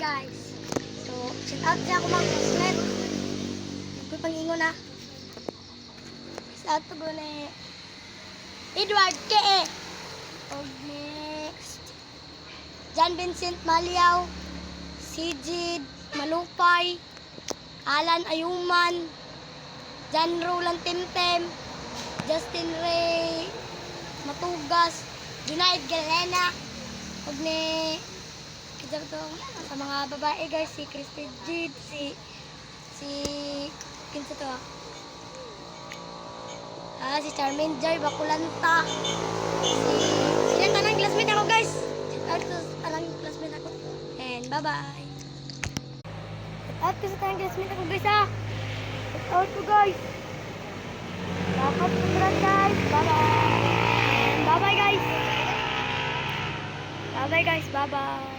Guys, so shout out sa ako mga classmate. Ako pangingon na. Shout out to ko ni Edward K.E. Og next John Vincent Maliao, Sigid Manupay, Alan Ayuman, John Roland Timtem, Justin Ray Matugas, Junaid Galena, og ni sa mga babae guys, si Christy Jid, si kinsa to si Charmaine Joy Bakulanta, sila tanang classmate ako guys. Shout out to tanang classmate ako. And bye bye. Shout out to sa tanang classmate ako guys ha. Shout out to guys. Dapat subscribe guys. Bye bye. And bye bye guys. Bye bye guys. Bye bye.